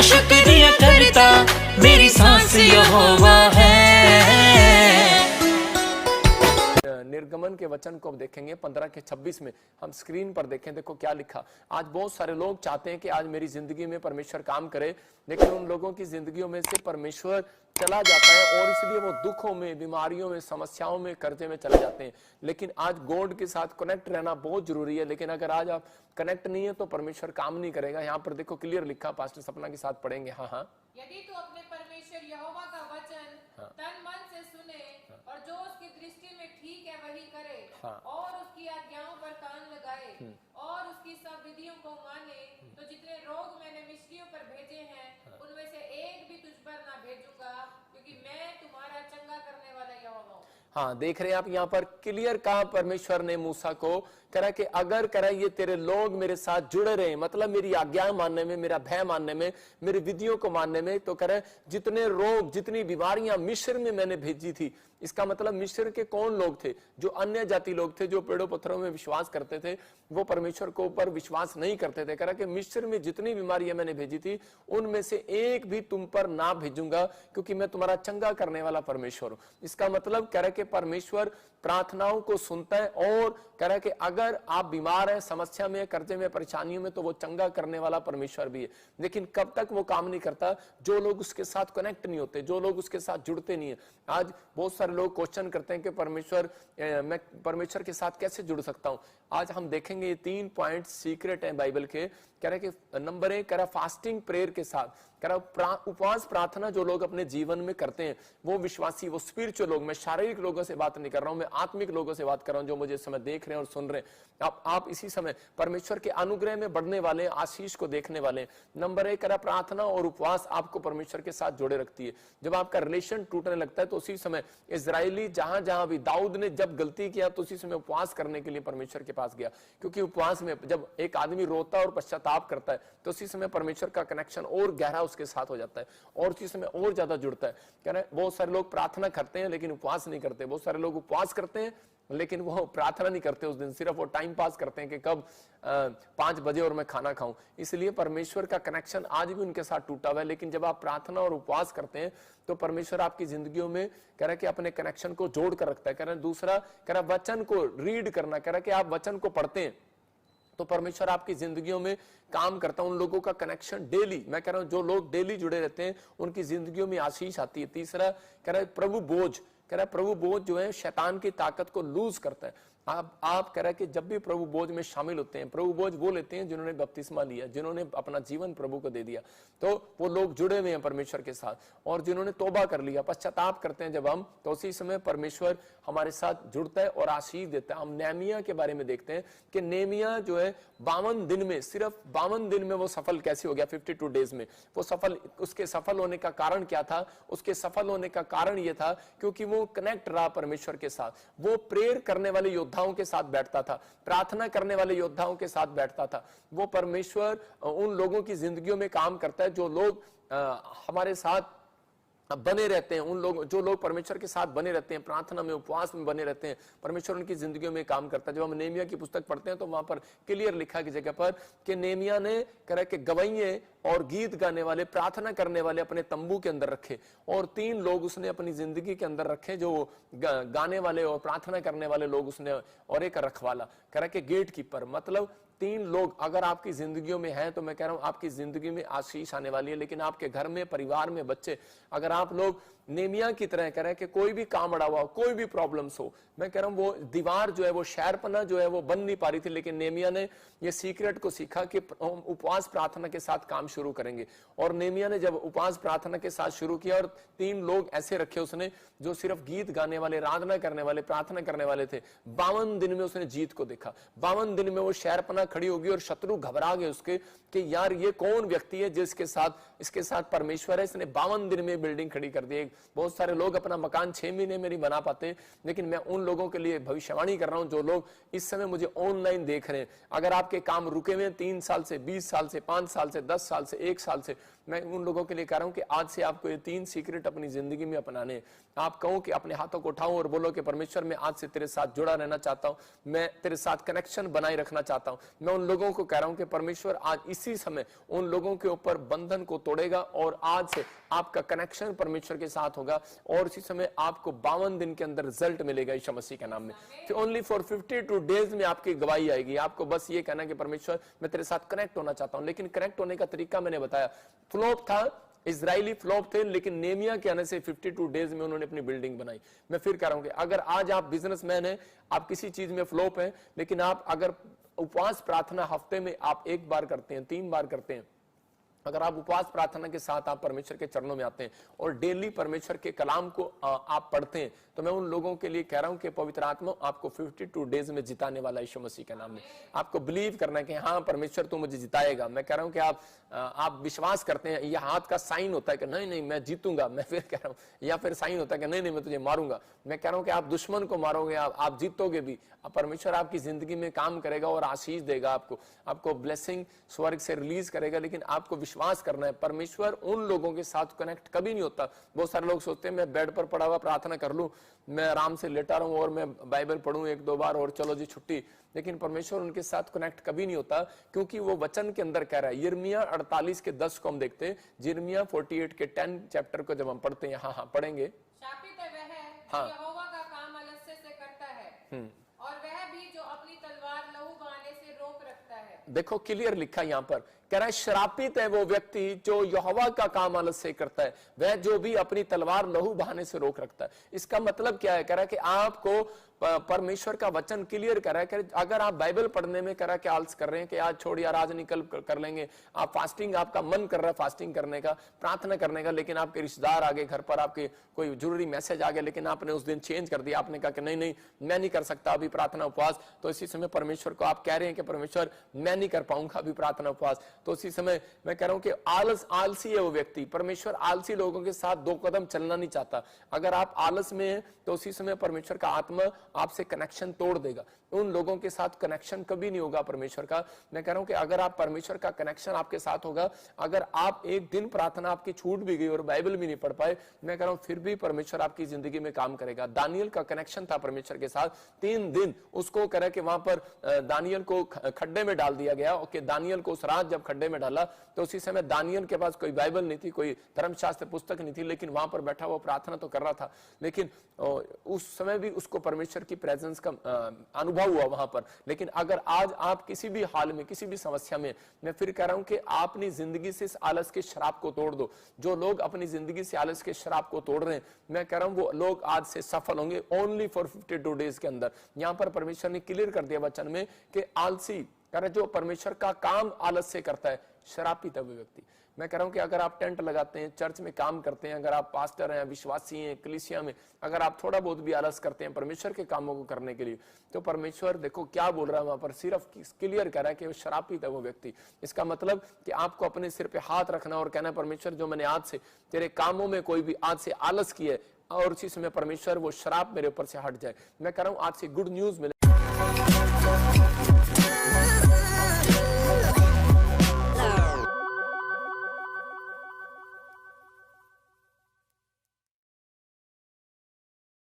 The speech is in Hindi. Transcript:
शुक्रिया करता, मेरी सांस यहोवा है। निर्गमन के वचन को अब देखेंगे 15 के 26 में। हम स्क्रीन पर देखें, देखो क्या लिखा। आज बहुत सारे लोग चाहते हैं कि आज मेरी जिंदगी में परमेश्वर काम करे, लेकिन उन लोगों की जिंदगियों में से परमेश्वर चला जाता है और इसलिए वो दुखों में, बीमारियों में, समस्याओं में, कर्जे में चले जाते हैं। लेकिन आज गॉड के साथ कनेक्ट रहना बहुत जरूरी है। लेकिन अगर आज आप कनेक्ट नहीं है तो परमेश्वर काम नहीं करेगा। यहाँ पर देखो क्लियर लिखा, पास्टर सपना के साथ पढ़ेंगे। हाँ हाँ, यदि तू अपने परमेश्वर यहोवा का वचन तन मन से सुने और जो उसकी दृष्टि में ठीक है वही करे और उसकी आज्ञाओं पर कान लगाए और उसकी सब विधियों को माने, तो जितने रोग मैंने मिस्रियों पर भेजे हैं उनमें से एक भी तुझ पर ना भेजूंगा, क्योंकि मैं तुम्हारा चंगा करने वाला यहोवा हूं। हाँ, देख रहे हैं आप यहाँ पर क्लियर कहा परमेश्वर ने मूसा को, करा कि अगर करा ये तेरे लोग मेरे साथ जुड़े रहे, मतलब मेरी आज्ञा मानने में, मेरा भय मानने में, मेरी विधियों को मानने में, तो करे जितने रोग, जितनी बीमारियां मिस्र में मैंने भेजी थी। इसका मतलब मिस्र के कौन लोग थे? जो अन्य जाति लोग थे, जो पेड़ों पत्थरों में विश्वास करते थे, वो परमेश्वर को ऊपर विश्वास नहीं करते थे। करा कि मिस्र में जितनी बीमारियां मैंने भेजी थी उनमें से एक भी तुम पर ना भेजूंगा, क्योंकि मैं तुम्हारा चंगा करने वाला परमेश्वर हूं। इसका मतलब कह रहे कि परमेश्वर प्रार्थनाओं को सुनता है और कह रहा है कि अगर आप बीमार हैं, समस्या में, कर्जे में, परेशानियों में, तो वो चंगा करने वाला परमेश्वर भी है। लेकिन कब तक वो काम नहीं करता? जो लोग उसके साथ कनेक्ट नहीं होते, जो लोग उसके साथ जुड़ते नहीं है। आज बहुत सारे लोग क्वेश्चन करते हैं कि परमेश्वर, मैं परमेश्वर के साथ कैसे जुड़ सकता हूं? आज हम देखेंगे ये 3 पॉइंट सीक्रेट हैं बाइबल के। कह रहे कि नंबर 1 कह रहा फास्टिंग प्रेयर के साथ, कह रहा उपवास प्रार्थना जो लोग अपने जीवन में करते हैं, वो विश्वासी, वो स्पिरिचुअल लोग, मैं शारीरिक लोगों से बात नहीं कर रहा हूं, मैं आत्मिक लोगों से बात कर रहा हूं जो मुझे इस समय देख रहे हैं और सुन रहे हैं। आप इसी समय परमेश्वर के अनुग्रह में बढ़ने वाले, आशीष को देखने वाले। नंबर 1 कह रहा प्रार्थना और उपवास आपको परमेश्वर के साथ जोड़े रखती है। जब आपका रिलेशन टूटने लगता है तो उसी समय इजरायली जहां जहां भी, दाऊद ने जब गलती किया तो उसी समय उपवास करने के लिए परमेश्वर के पास गया, क्योंकि उपवास में जब एक आदमी रोता और पश्चाताप करता है तो उसी समय परमेश्वर का कनेक्शन और गहरा उसके साथ हो जाता है और उसी समय और ज्यादा जुड़ता है। कह रहे बहुत सारे लोग प्रार्थना करते हैं लेकिन उपवास नहीं करते, बहुत सारे लोग उपवास करते हैं लेकिन वो प्रार्थना नहीं करते उस दिन, सिर्फ वो टाइम पास करते हैं कि कब 5 बजे और मैं खाना खाऊं। इसलिए परमेश्वर का कनेक्शन आज भी उनके साथ टूटा हुआ है। लेकिन जब आप प्रार्थना और उपवास करते हैं तो परमेश्वर आपकी जिंदगियों में कह रहा है कि अपने कनेक्शन को जोड़ कर रखता है। कह रहा है दूसरा, कह रहा वचन को रीड करना, कह रहा है कि आप वचन को पढ़ते हैं तो परमेश्वर आपकी जिंदगियों में काम करता है। उन लोगों का कनेक्शन डेली, मैं कह रहा हूं जो लोग डेली जुड़े रहते हैं उनकी जिंदगियों में आशीष आती है। तीसरा कह रहा है प्रभु बोझ, कह रहा है प्रभु बोझ जो है शैतान की ताकत को लूज करता है। आप कह रहा है कि जब भी प्रभु बोझ में शामिल होते हैं, प्रभु बोझ वो लेते हैं जिन्होंने बपतिस्मा लिया, जिन्होंने अपना जीवन प्रभु को दे दिया, तो वो लोग जुड़े हुए हैं परमेश्वर के साथ। और जिन्होंने तौबा कर लिया, पश्चाताप करते हैं जब हम, तो उसी समय परमेश्वर हमारे साथ जुड़ता है और आशीष देता है। हम नेहमिया के बारे में देखते हैं कि नेहमिया जो है 52 दिन में, सिर्फ 52 दिन में वो सफल कैसे हो गया? 52 डेज में वो सफल। उसके सफल होने का कारण क्या था? उसके सफल होने का कारण ये था क्योंकि वो कनेक्ट रहा परमेश्वर के साथ। वो प्रेयर करने वाले योद्धाओं के साथ बैठता था, प्रार्थना करने वाले योद्धाओं के साथ बैठता था। वो परमेश्वर उन लोगों की जिंदगियों में काम करता है जो लोग हमारे साथ बने रहते हैं। उन लोग, जो लोग परमेश्वर के साथ बने रहते हैं, प्रार्थना में, उपवास में बने रहते हैं, परमेश्वर उनकी जिंदगियों में काम करता है। जब हम नेहमिया की पुस्तक पढ़ते हैं तो वहां पर क्लियर लिखा की जगह पर कि नेहमिया ने कहा कि गवैये और गीत गाने वाले, प्रार्थना करने वाले अपने तंबू के अंदर रखे, और 3 लोग उसने अपनी जिंदगी के अंदर रखे जो गाने वाले और प्रार्थना करने वाले लोग उसने, और एक रखवाला, कह रहा कि गेट कीपर। मतलब 3 लोग अगर आपकी जिंदगियों में हैं तो मैं कह रहा हूं आपकी जिंदगी में आशीष आने वाली है। लेकिन आपके घर में, परिवार में, बच्चे, अगर आप लोग नेहमिया की तरह कह रहे हैं कि कोई भी काम अड़ा हुआ हो, कोई भी प्रॉब्लम्स हो, मैं कह रहा हूं वो दीवार जो है, वो शहरपना जो है वो बन नहीं पा रही थी, लेकिन नेहमिया ने ये सीक्रेट को सीखा कि उपवास प्रार्थना के साथ काम शुरू करेंगे। और नेहमिया ने जब उपवास प्रार्थना के साथ शुरू किया और 3 लोग ऐसे रखे उसने जो सिर्फ गीत गाने वाले, आराधना करने वाले, प्रार्थना करने वाले थे, 52 दिन में उसने जीत को देखा। 52 दिन में वो शहरपना खड़ी होगी और शत्रु घबरा गए उसके कि यार ये कौन व्यक्ति है जिसके साथ, इसके साथ परमेश्वर है, इसने 52 दिन में बिल्डिंग खड़ी कर दी। बहुत सारे लोग अपना मकान 6 महीने में नहीं बना पाते, लेकिन मैं उन लोगों के लिए भविष्यवाणी कर रहा हूं जो लोग इस समय मुझे ऑनलाइन देख रहे हैं। अगर आपके काम रुके हुए 3 साल से, 20 साल से, 5 साल से, 10 साल से, 1 साल से, मैं उन लोगों के लिए कह रहा हूं कि आज से आपको ये 3 सीक्रेट अपनी जिंदगी में अपनाने हैं। आप कहो कि अपने हाथों को उठाओ और बोलो कि परमेश्वर मैं आज से तेरे साथ जुड़ा रहना चाहता हूं, मैं तेरे साथ कनेक्शन बनाए रखना चाहता हूं, मैं उन लोगों को कह रहा हूं कि परमेश्वर आज इसी समय उन लोगों के ऊपर बंधन को तोड़ेगा और आज से आपका कनेक्शन परमेश्वर के साथ होगा और इसी समय आपको 52 दिन के अंदर रिजल्ट मिलेगा यीशु मसीह के नाम में। कि ओनली फॉर 52 डेज में आपकी गवाही आएगी। आपको बस ये कहना कि परमेश्वर मैं तेरे साथ कनेक्ट होना चाहता हूं। लेकिन कनेक्ट होने का तरीका मैंने बताया, फ्लॉप था, इजरायली फ्लॉप थे, लेकिन नेमिया के आने से 52 डेज में उन्होंने अपनी बिल्डिंग बनाई। मैं फिर कह रहा हूं कि अगर आज आप बिजनेसमैन हैं, आप किसी चीज में फ्लॉप हैं, लेकिन आप अगर उपवास प्रार्थना हफ्ते में आप 1 बार करते हैं, 3 बार करते हैं, अगर आप उपवास प्रार्थना के साथ आप परमेश्वर के चरणों में आते हैं और डेली परमेश्वर के कलाम को आप पढ़ते हैं, तो मैं उन लोगों के लिए कह रहा हूं कि पवित्र आत्मा आपको 52 डेज में जिताने वाला यीशु मसीह के नाम में। आपको बिलीव करना है कि हाँ परमेश्वर तू मुझे जिताएगा। मैं कह रहा हूं कि आप विश्वास करते हैं, यह हाथ का साइन होता है कि नहीं नहीं मैं जीतूंगा, मैं फिर कह रहा हूं, या फिर साइन होता है कि नहीं नहीं मैं तुझे मारूंगा। मैं कह रहा हूं कि आप दुश्मन को मारोगे, आप जीतोगे भी। परमेश्वर आपकी जिंदगी में काम करेगा और आशीष देगा, आपको ब्लेसिंग स्वर्ग से रिलीज करेगा। लेकिन आपको विश्वास करना है, परमेश्वर उन लोगों के साथ कनेक्ट कभी नहीं होता। बहुत सारे लोग सोचते हैं मैं बेड पर पड़ा हुआ प्रार्थना कर लूं, मैं आराम से लेटा रहूं और मैं बाइबल पढ़ूं 1-2 बार और चलो जी छुट्टी। लेकिन परमेश्वर उनके साथ कनेक्ट कभी नहीं होता, क्योंकि वो वचन के अंदर कह रहा है। यिर्मयाह 48 के 10 को हम देखते हैं, यिर्मयाह 48 के 10 चैप्टर को जब हम पढ़ते हैं, हाँ पढ़ेंगे। शापित है वह हाँ। जो यहोवा का काम आलस्य से करता है और वह भी जो अपनी तलवार लहू बहाने से रोक रखता है। देखो क्लियर लिखा यहां पर, कह रहा है श्रापित है वो व्यक्ति जो यहोवा का काम आलस्य से करता है, वह जो भी अपनी तलवार लहू बहाने से रोक रखता है। इसका मतलब क्या है? कह रहा है कि आपको परमेश्वर का वचन क्लियर कर रहा है। अगर आप बाइबल पढ़ने में कह रहा है कि आलस कर रहे हैं कि आज छोड़ यार आज निकल कर लेंगे, आप फास्टिंग, आपका मन कर रहा है फास्टिंग करने का, प्रार्थना करने का, लेकिन आपके रिश्तेदार आ गए घर पर, आपके कोई जरूरी मैसेज आ गया, लेकिन आपने उस दिन चेंज कर दिया, आपने कहा कि नहीं नहीं मैं नहीं कर सकता अभी प्रार्थना उपवास। तो इसी समय परमेश्वर को आप कह रहे हैं कि परमेश्वर मैं नहीं कर पाऊंगा अभी प्रार्थना उपवास। तो इसी समय मैं कह रहा हूं कि आलसी है वो व्यक्ति। परमेश्वर आलसी लोगों के साथ 2 कदम चलना नहीं चाहता। अगर आप आलस में हैं तो उसी समय परमेश्वर का आत्मा आपसे कनेक्शन तोड़ देगा। उन लोगों के साथ कनेक्शन कभी नहीं होगा परमेश्वर का। मैं कह रहा हूं कि अगर आप परमेश्वर का कनेक्शन आपके साथ होगा, अगर आप एक दिन प्रार्थना आपकी छूट भी गई और बाइबल भी नहीं पढ़ पाए, मैं कह रहा हूं फिर भी परमेश्वर आपकी जिंदगी में काम करेगा। दानियल का कनेक्शन था परमेश्वर के साथ, 3 दिन उसको कह रहा है कि वहां पर दानियल को खड्डे में डाल दिया गया। ओके, दानियल को उस रात जब खड्डे में डाला तो उसी समय दानियल के पास कोई बाइबल नहीं थी, कोई धर्मशास्त्र पुस्तक नहीं थी, लेकिन वहां पर बैठा हुआ प्रार्थना तो कर रहा था। लेकिन उस समय भी उसको परमेश्वर की प्रेजेंस का अनुभव हुआ वहां पर। लेकिन अगर आज आप किसी भी हाल में, किसी भी समस्या में, मैं फिर कह रहा हूं कि आप अपनी जिंदगी से इस आलस के शराब को तोड़ दो। जो लोग अपनी जिंदगी से आलस के शराब को तोड़ रहे हैं, मैं कह रहा हूं वो लोग आज से सफल होंगे ओनली फॉर 52 डेज के अंदर। यहां पर परमेश्वर ने क्लियर कर दिया वचन में कि आलसी कर जो परमेश्वर का काम आलस से करता है, शरापित है वो व्यक्ति। मैं कह रहा हूं कि अगर आप टेंट लगाते हैं, चर्च में काम करते हैं, अगर आप पास्टर हैं, विश्वासी हैं, कलीसिया में, अगर आप थोड़ा बहुत भी आलस करते हैं परमेश्वर के कामों को करने के लिए, तो परमेश्वर देखो क्या बोल रहा है वहां पर, सिर्फ क्लियर कर रहा है कि वो शरापित है वो व्यक्ति। इसका मतलब कि आपको अपने सिर पे हाथ रखना और कहना परमेश्वर जो मैंने आज से तेरे कामों में कोई भी आज से आलस किया है, और उसी समय परमेश्वर वो शराब मेरे ऊपर से हट जाए। मैं कह रहा हूं आज से गुड न्यूज मिले।